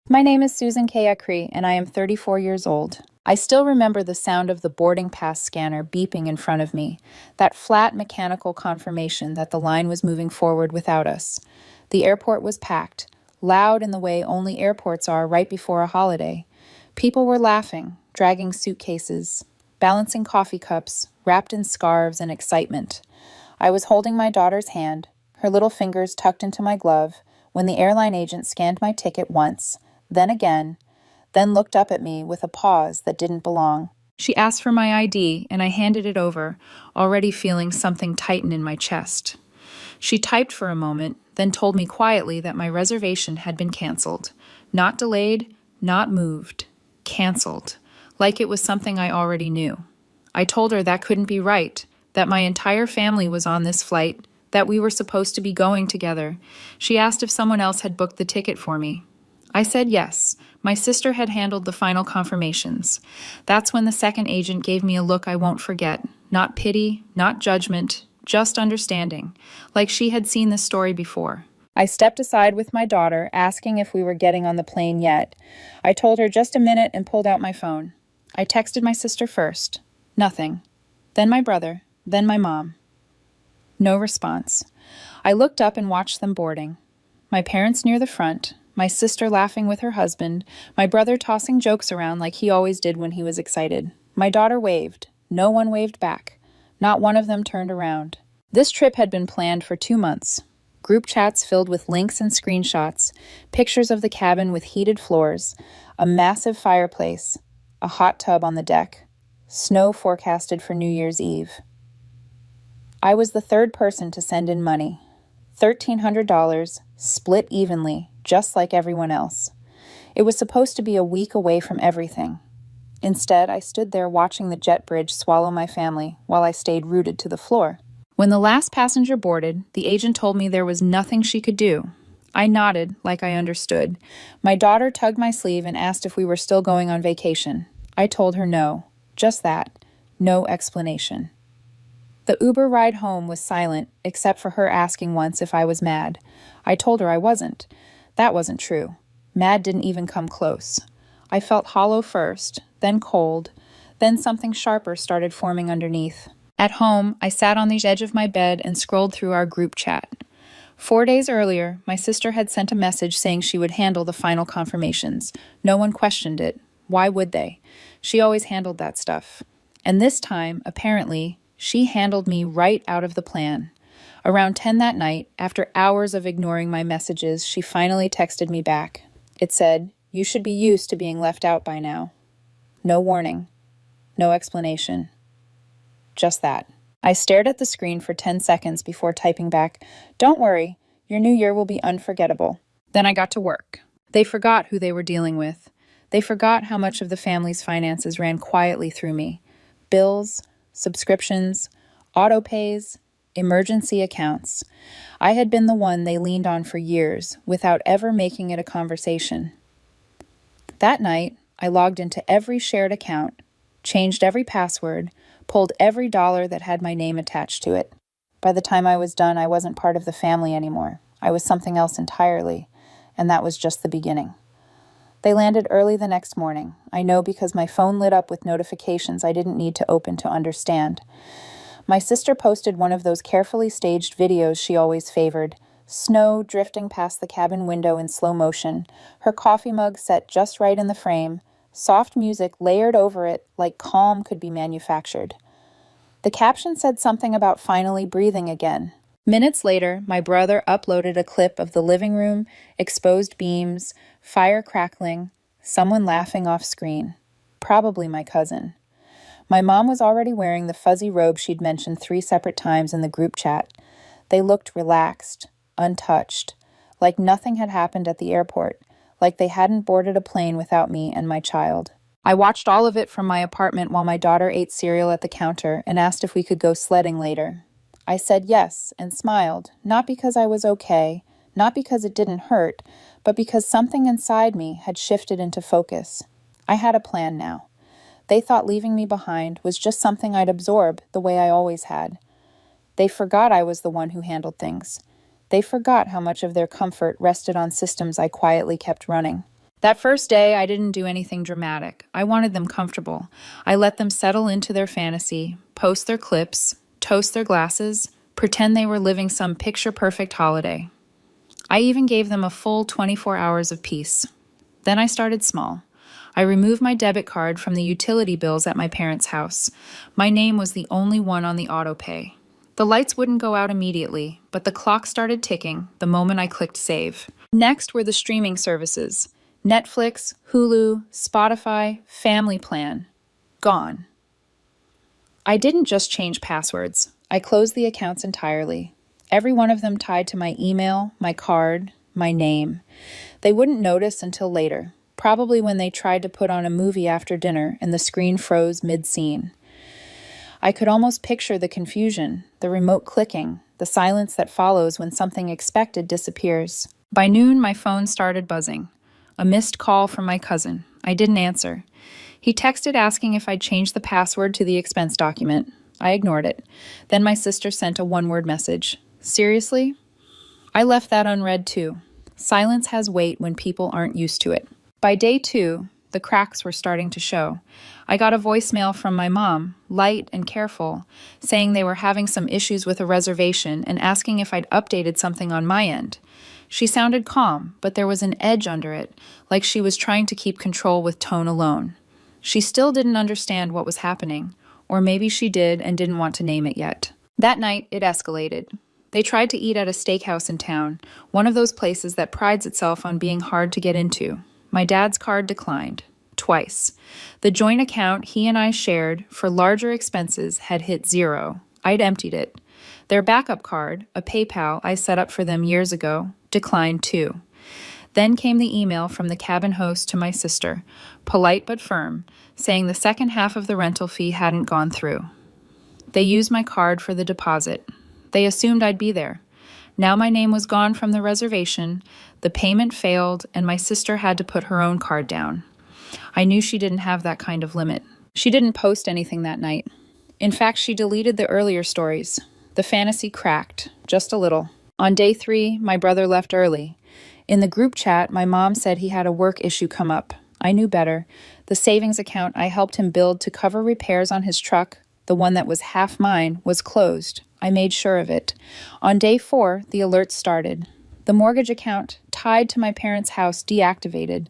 My name is Susan Kayakri, and I am 34 years old. I still remember the sound of the boarding pass scanner beeping in front of me, that flat mechanical confirmation that the line was moving forward without us. The airport was packed, loud in the way only airports are right before a holiday. People were laughing, dragging suitcases, balancing coffee cups, wrapped in scarves and excitement. I was holding my daughter's hand, her little fingers tucked into my glove, when the airline agent scanned my ticket once, then again, then looked up at me with a pause that didn't belong. She asked for my ID, and I handed it over, already feeling something tighten in my chest. She typed for a moment, then told me quietly that my reservation had been canceled. Not delayed, not moved. Canceled. Like it was something I already knew. I told her that couldn't be right, that my entire family was on this flight, that we were supposed to be going together. She asked if someone else had booked the ticket for me. I said yes. My sister had handled the final confirmations. That's when the second agent gave me a look I won't forget. Not pity, not judgment, just understanding, like she had seen this story before. I stepped aside with my daughter, asking if we were getting on the plane yet. I told her just a minute and pulled out my phone. I texted my sister first. Nothing. Then my brother. Then my mom. No response. I looked up and watched them boarding. My parents near the front, my sister laughing with her husband, my brother tossing jokes around like he always did when he was excited. My daughter waved. No one waved back. Not one of them turned around. This trip had been planned for 2 months. Group chats filled with links and screenshots, pictures of the cabin with heated floors, a massive fireplace, a hot tub on the deck, snow forecasted for New Year's Eve. I was the third person to send in money. $1,300, split evenly, just like everyone else. It was supposed to be a week away from everything. Instead, I stood there watching the jet bridge swallow my family while I stayed rooted to the floor. When the last passenger boarded, the agent told me there was nothing she could do. I nodded, like I understood. My daughter tugged my sleeve and asked if we were still going on vacation. I told her no. Just that. No explanation. The Uber ride home was silent, except for her asking once if I was mad. I told her I wasn't. That wasn't true. Mad didn't even come close. I felt hollow first, then cold, then something sharper started forming underneath. At home, I sat on the edge of my bed and scrolled through our group chat. 4 days earlier, my sister had sent a message saying she would handle the final confirmations. No one questioned it. Why would they? She always handled that stuff. And this time, apparently, she handled me right out of the plan. Around 10 that night, after hours of ignoring my messages, she finally texted me back. It said, "You should be used to being left out by now." No warning. No explanation. Just that. I stared at the screen for 10 seconds before typing back, "Don't worry, your new year will be unforgettable." Then I got to work. They forgot who they were dealing with. They forgot how much of the family's finances ran quietly through me. Bills, subscriptions, auto pays, emergency accounts. I had been the one they leaned on for years without ever making it a conversation. That night, I logged into every shared account, changed every password, pulled every dollar that had my name attached to it. By the time I was done, I wasn't part of the family anymore. I was something else entirely, and that was just the beginning. They landed early the next morning. I know because my phone lit up with notifications I didn't need to open to understand. My sister posted one of those carefully staged videos she always favored. Snow drifting past the cabin window in slow motion, her coffee mug set just right in the frame, soft music layered over it like calm could be manufactured. The caption said something about finally breathing again. Minutes later, my brother uploaded a clip of the living room, exposed beams, fire crackling, someone laughing off screen. Probably my cousin. My mom was already wearing the fuzzy robe she'd mentioned 3 separate times in the group chat. They looked relaxed, untouched, like nothing had happened at the airport, like they hadn't boarded a plane without me and my child. I watched all of it from my apartment while my daughter ate cereal at the counter and asked if we could go sledding later. I said yes and smiled, not because I was okay, not because it didn't hurt, but because something inside me had shifted into focus. I had a plan now. They thought leaving me behind was just something I'd absorb the way I always had. They forgot I was the one who handled things. They forgot how much of their comfort rested on systems I quietly kept running. That first day, I didn't do anything dramatic. I wanted them comfortable. I let them settle into their fantasy, post their clips, toast their glasses, pretend they were living some picture perfect holiday. I even gave them a full 24 hours of peace. Then I started small. I removed my debit card from the utility bills at my parents' house. My name was the only one on the auto pay. The lights wouldn't go out immediately, but the clock started ticking the moment I clicked save. Next were the streaming services: Netflix, Hulu, Spotify, Family Plan. Gone. I didn't just change passwords. I closed the accounts entirely. Every one of them tied to my email, my card, my name. They wouldn't notice until later, probably when they tried to put on a movie after dinner and the screen froze mid-scene. I could almost picture the confusion, the remote clicking, the silence that follows when something expected disappears. By noon, my phone started buzzing. A missed call from my cousin. I didn't answer. He texted asking if I'd changed the password to the expense document. I ignored it. Then my sister sent a one-word message. Seriously? I left that unread too. Silence has weight when people aren't used to it. By day 2, the cracks were starting to show. I got a voicemail from my mom, light and careful, saying they were having some issues with a reservation and asking if I'd updated something on my end. She sounded calm, but there was an edge under it, like she was trying to keep control with tone alone. She still didn't understand what was happening, or maybe she did and didn't want to name it yet. That night, it escalated. They tried to eat at a steakhouse in town, one of those places that prides itself on being hard to get into. My dad's card declined. Twice. The joint account he and I shared for larger expenses had hit 0. I'd emptied it. Their backup card, a PayPal I set up for them years ago, declined too. Then came the email from the cabin host to my sister, polite but firm, saying the second half of the rental fee hadn't gone through. They used my card for the deposit. They assumed I'd be there. Now my name was gone from the reservation, the payment failed, and my sister had to put her own card down. I knew she didn't have that kind of limit. She didn't post anything that night. In fact, she deleted the earlier stories. The fantasy cracked, just a little. On day 3, my brother left early. In the group chat, my mom said he had a work issue come up. I knew better. The savings account I helped him build to cover repairs on his truck, the one that was half mine, was closed. I made sure of it. On day 4, the alerts started. The mortgage account tied to my parents' house deactivated.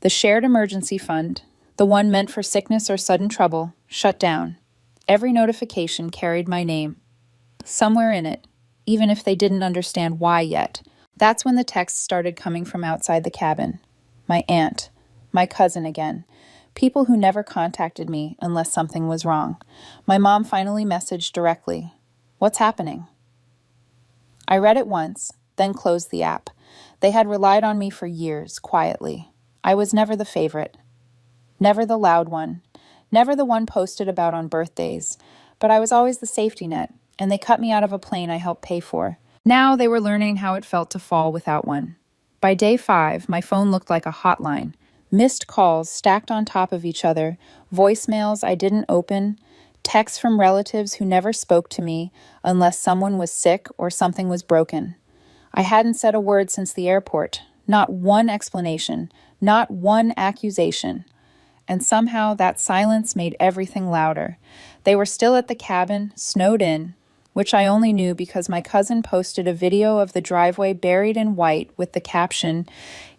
The shared emergency fund, the one meant for sickness or sudden trouble, shut down. Every notification carried my name. Somewhere in it, even if they didn't understand why yet. That's when the texts started coming from outside the cabin. My aunt, my cousin again. People who never contacted me unless something was wrong. My mom finally messaged directly. What's happening? I read it once, then closed the app. They had relied on me for years, quietly. I was never the favorite. Never the loud one. Never the one posted about on birthdays. But I was always the safety net, and they cut me out of a plane I helped pay for. Now they were learning how it felt to fall without one. By day 5, my phone looked like a hotline. Missed calls stacked on top of each other, voicemails I didn't open, texts from relatives who never spoke to me unless someone was sick or something was broken. I hadn't said a word since the airport, not one explanation, not one accusation. And somehow that silence made everything louder. They were still at the cabin, snowed in, which I only knew because my cousin posted a video of the driveway buried in white with the caption,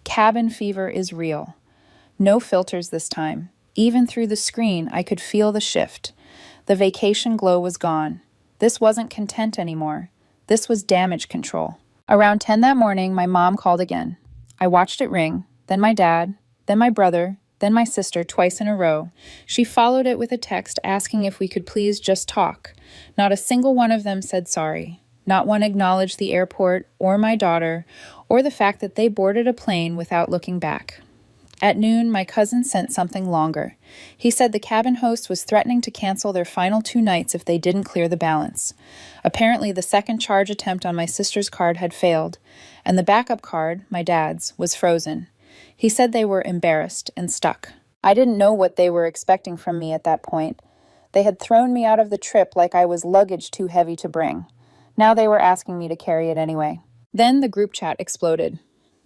"Cabin fever is real." No filters this time. Even through the screen, I could feel the shift. The vacation glow was gone. This wasn't content anymore. This was damage control. Around 10 that morning, my mom called again. I watched it ring, then my dad, then my brother, then my sister twice in a row. She followed it with a text asking if we could please just talk. Not a single one of them said sorry. Not one acknowledged the airport or my daughter or the fact that they boarded a plane without looking back. At noon, my cousin sent something longer. He said the cabin host was threatening to cancel their final 2 nights if they didn't clear the balance. Apparently, the second charge attempt on my sister's card had failed, and the backup card, my dad's, was frozen. He said they were embarrassed and stuck. I didn't know what they were expecting from me at that point. They had thrown me out of the trip like I was luggage too heavy to bring. Now they were asking me to carry it anyway. Then the group chat exploded.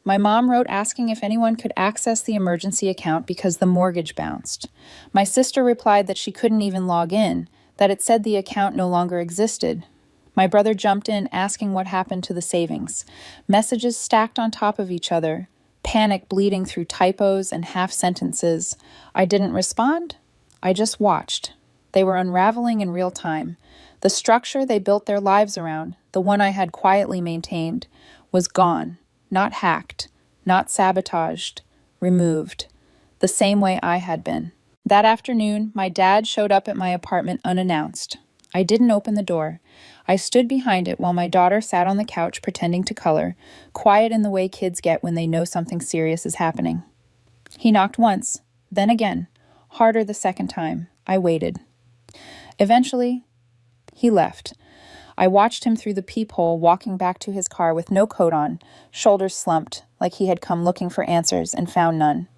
My mom wrote asking if anyone could access the emergency account because the mortgage bounced. My sister replied that she couldn't even log in, that it said the account no longer existed. My brother jumped in asking what happened to the savings. Messages stacked on top of each other, panic bleeding through typos and half sentences. I didn't respond. I just watched. They were unraveling in real time. The structure they built their lives around, the one I had quietly maintained, was gone, not hacked, not sabotaged, removed, the same way I had been. That afternoon, my dad showed up at my apartment unannounced. I didn't open the door. I stood behind it while my daughter sat on the couch pretending to color, quiet in the way kids get when they know something serious is happening. He knocked once, then again, harder the second time. I waited. Eventually, he left. I watched him through the peephole walking back to his car with no coat on, shoulders slumped, like he had come looking for answers and found none.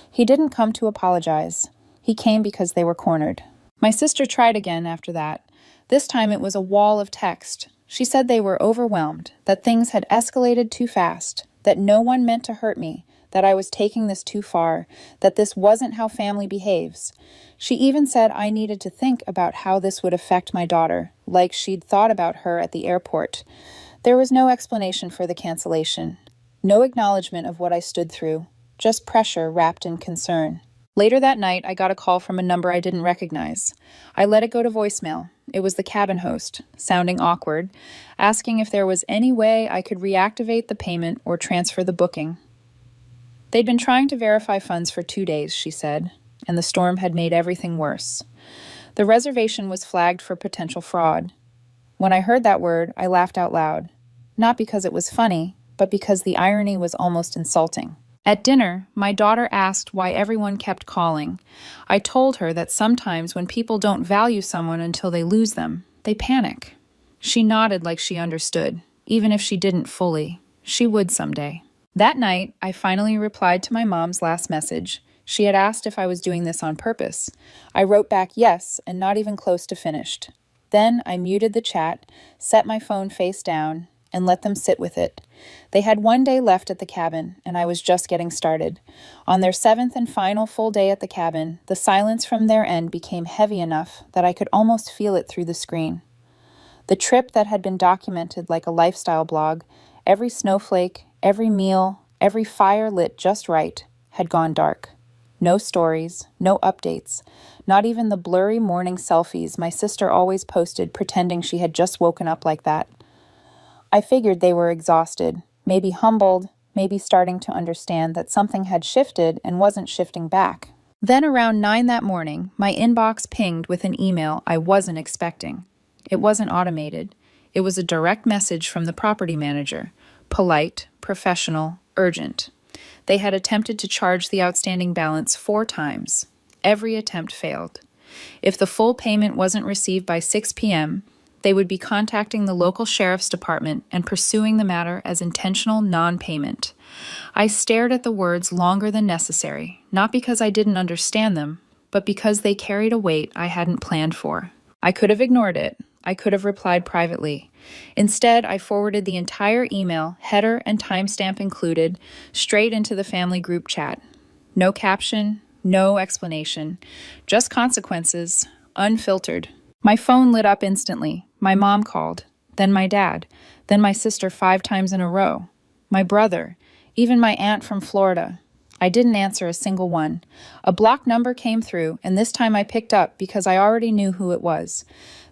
He didn't come to apologize. He came because they were cornered. My sister tried again after that. This time it was a wall of text. She said they were overwhelmed, that things had escalated too fast, that no one meant to hurt me, that I was taking this too far, that this wasn't how family behaves. She even said I needed to think about how this would affect my daughter, like she'd thought about her at the airport. There was no explanation for the cancellation, no acknowledgement of what I stood through, just pressure wrapped in concern. Later that night, I got a call from a number I didn't recognize. I let it go to voicemail. It was the cabin host, sounding awkward, asking if there was any way I could reactivate the payment or transfer the booking. They'd been trying to verify funds for 2 days, she said, and the storm had made everything worse. The reservation was flagged for potential fraud. When I heard that word, I laughed out loud. Not because it was funny, but because the irony was almost insulting. At dinner, my daughter asked why everyone kept calling. I told her that sometimes when people don't value someone until they lose them, they panic. She nodded like she understood, even if she didn't fully. She would someday. That night, I finally replied to my mom's last message. She had asked if I was doing this on purpose. I wrote back yes, and not even close to finished. Then I muted the chat, set my phone face down, and let them sit with it. They had 1 day left at the cabin, and I was just getting started. On their 7th and final full day at the cabin, the silence from their end became heavy enough that I could almost feel it through the screen. The trip that had been documented like a lifestyle blog, every snowflake, every meal, every fire lit just right, had gone dark. No stories, no updates, not even the blurry morning selfies my sister always posted pretending she had just woken up like that. I figured they were exhausted, maybe humbled, maybe starting to understand that something had shifted and wasn't shifting back. Then around 9 that morning, my inbox pinged with an email I wasn't expecting. It wasn't automated. It was a direct message from the property manager. Polite, professional, urgent. They had attempted to charge the outstanding balance 4 times. Every attempt failed. If the full payment wasn't received by 6 p.m., they would be contacting the local sheriff's department and pursuing the matter as intentional non-payment. I stared at the words longer than necessary, not because I didn't understand them, but because they carried a weight I hadn't planned for. I could have ignored it. I could have replied privately. Instead, I forwarded the entire email, header and timestamp included, straight into the family group chat. No caption, no explanation, just consequences, unfiltered. My phone lit up instantly. My mom called, then my dad, then my sister 5 times in a row, my brother, even my aunt from Florida. I didn't answer a single one. A blocked number came through, and this time I picked up because I already knew who it was.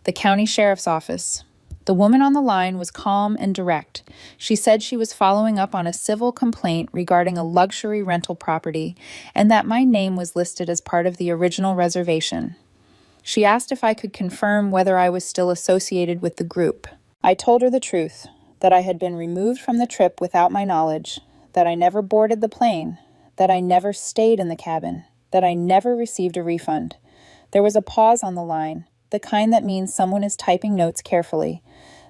The county sheriff's office. The woman on the line was calm and direct. She said she was following up on a civil complaint regarding a luxury rental property, and that my name was listed as part of the original reservation. She asked if I could confirm whether I was still associated with the group. I told her the truth, that I had been removed from the trip without my knowledge, that I never boarded the plane, that I never stayed in the cabin, that I never received a refund. There was a pause on the line, the kind that means someone is typing notes carefully.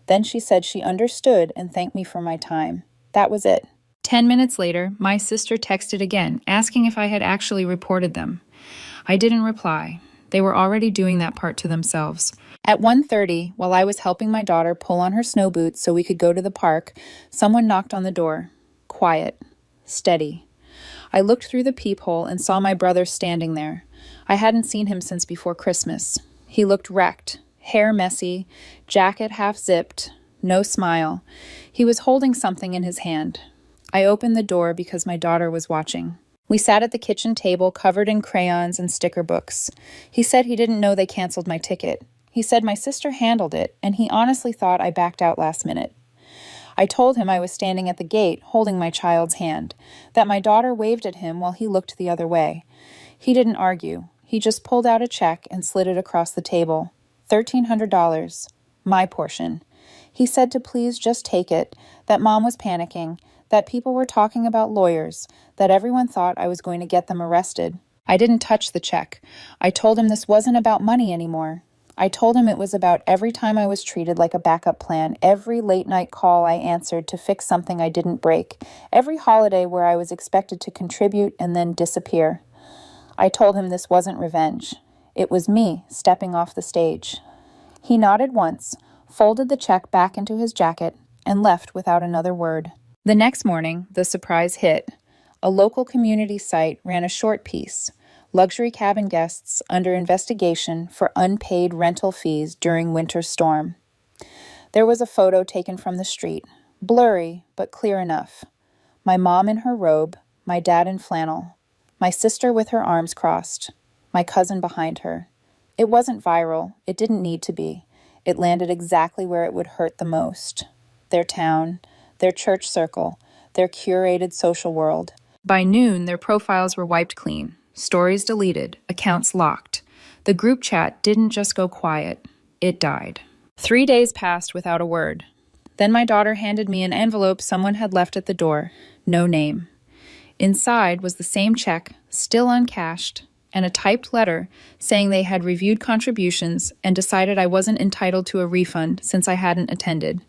Then she said she understood and thanked me for my time. That was it. 10 minutes later, my sister texted again, asking if I had actually reported them. I didn't reply. They were already doing that part to themselves. At 1:30, while I was helping my daughter pull on her snow boots so we could go to the park, someone knocked on the door. Quiet. steady. I looked through the peephole and saw my brother standing there. I hadn't seen him since before Christmas. He looked wrecked, hair messy, jacket half zipped, no smile. He was holding something in his hand. I opened the door because my daughter was watching. We sat at the kitchen table covered in crayons and sticker books. He said he didn't know they canceled my ticket. He said my sister handled it, and he honestly thought I backed out last minute. I told him I was standing at the gate, holding my child's hand, that my daughter waved at him while he looked the other way. He didn't argue. He just pulled out a check and slid it across the table. $1,300. My portion. He said to please just take it, that Mom was panicking, that people were talking about lawyers, that everyone thought I was going to get them arrested. I didn't touch the check. I told him this wasn't about money anymore. I told him it was about every time I was treated like a backup plan, every late-night call I answered to fix something I didn't break, every holiday where I was expected to contribute and then disappear. I told him this wasn't revenge. It was me stepping off the stage. He nodded once, folded the check back into his jacket, and left without another word. The next morning, the surprise hit. A local community site ran a short piece. Luxury cabin guests under investigation for unpaid rental fees during winter storm. There was a photo taken from the street, blurry but clear enough. My mom in her robe, my dad in flannel, my sister with her arms crossed, my cousin behind her. It wasn't viral, it didn't need to be. It landed exactly where it would hurt the most. Their town, their church circle, their curated social world. By noon, their profiles were wiped clean. Stories deleted, accounts locked. The group chat didn't just go quiet, it died. 3 days passed without a word. Then my daughter handed me an envelope someone had left at the door, no name. Inside was the same check, still uncashed, and a typed letter saying they had reviewed contributions and decided I wasn't entitled to a refund since I hadn't attended.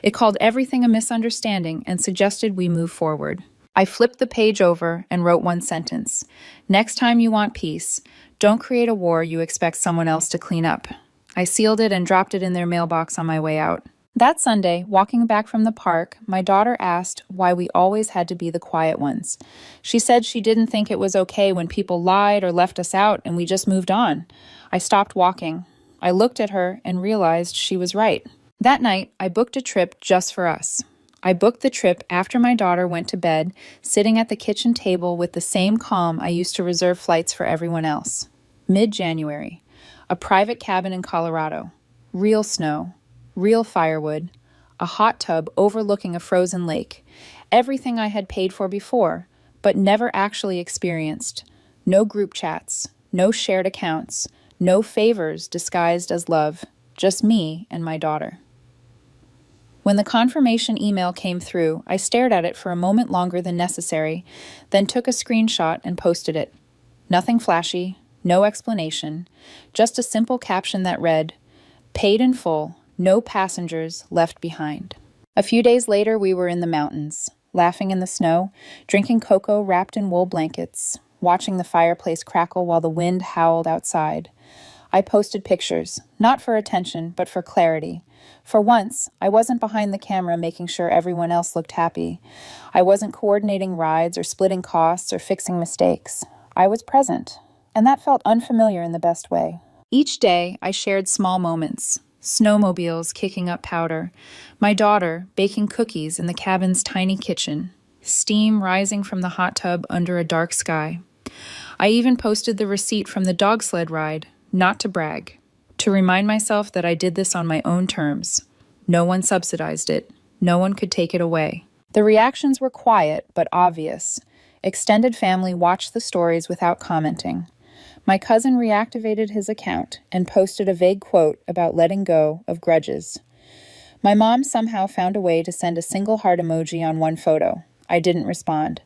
It called everything a misunderstanding and suggested we move forward. I flipped the page over and wrote one sentence. Next time you want peace, don't create a war you expect someone else to clean up. I sealed it and dropped it in their mailbox on my way out. That Sunday, walking back from the park, my daughter asked why we always had to be the quiet ones. She said she didn't think it was okay when people lied or left us out and we just moved on. I stopped walking. I looked at her and realized she was right. That night, I booked a trip just for us. I booked the trip after my daughter went to bed, sitting at the kitchen table with the same calm I used to reserve flights for everyone else. Mid-January. A private cabin in Colorado. Real snow. Real firewood. A hot tub overlooking a frozen lake. Everything I had paid for before, but never actually experienced. No group chats. No shared accounts. No favors disguised as love. Just me and my daughter. When the confirmation email came through, I stared at it for a moment longer than necessary, then took a screenshot and posted it. Nothing flashy, no explanation, just a simple caption that read, "Paid in full, no passengers left behind." A few days later, we were in the mountains, laughing in the snow, drinking cocoa wrapped in wool blankets, watching the fireplace crackle while the wind howled outside. I posted pictures, not for attention, but for clarity. For once, I wasn't behind the camera making sure everyone else looked happy. I wasn't coordinating rides or splitting costs or fixing mistakes. I was present, and that felt unfamiliar in the best way. Each day, I shared small moments. Snowmobiles kicking up powder, my daughter baking cookies in the cabin's tiny kitchen, steam rising from the hot tub under a dark sky. I even posted the receipt from the dog sled ride, not to brag, to remind myself that I did this on my own terms. No one subsidized it. No one could take it away. The reactions were quiet but obvious. Extended family watched the stories without commenting. My cousin reactivated his account and posted a vague quote about letting go of grudges. My mom somehow found a way to send a single heart emoji on one photo. I didn't respond.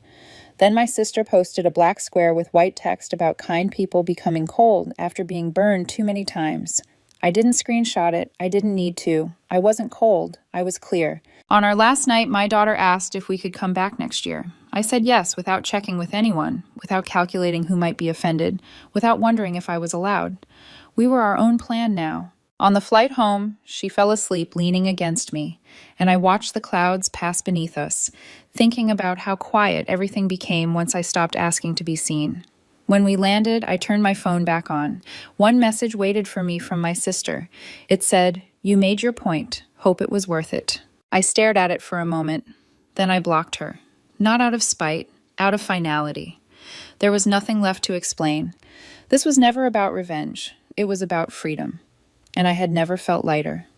Then my sister posted a black square with white text about kind people becoming cold after being burned too many times. I didn't screenshot it. I didn't need to. I wasn't cold. I was clear. On our last night, my daughter asked if we could come back next year. I said yes without checking with anyone, without calculating who might be offended, without wondering if I was allowed. We were our own plan now. On the flight home, she fell asleep leaning against me, and I watched the clouds pass beneath us, thinking about how quiet everything became once I stopped asking to be seen. When we landed, I turned my phone back on. One message waited for me from my sister. It said, "You made your point. Hope it was worth it." I stared at it for a moment. Then I blocked her. Not out of spite, out of finality. There was nothing left to explain. This was never about revenge. It was about freedom. And I had never felt lighter.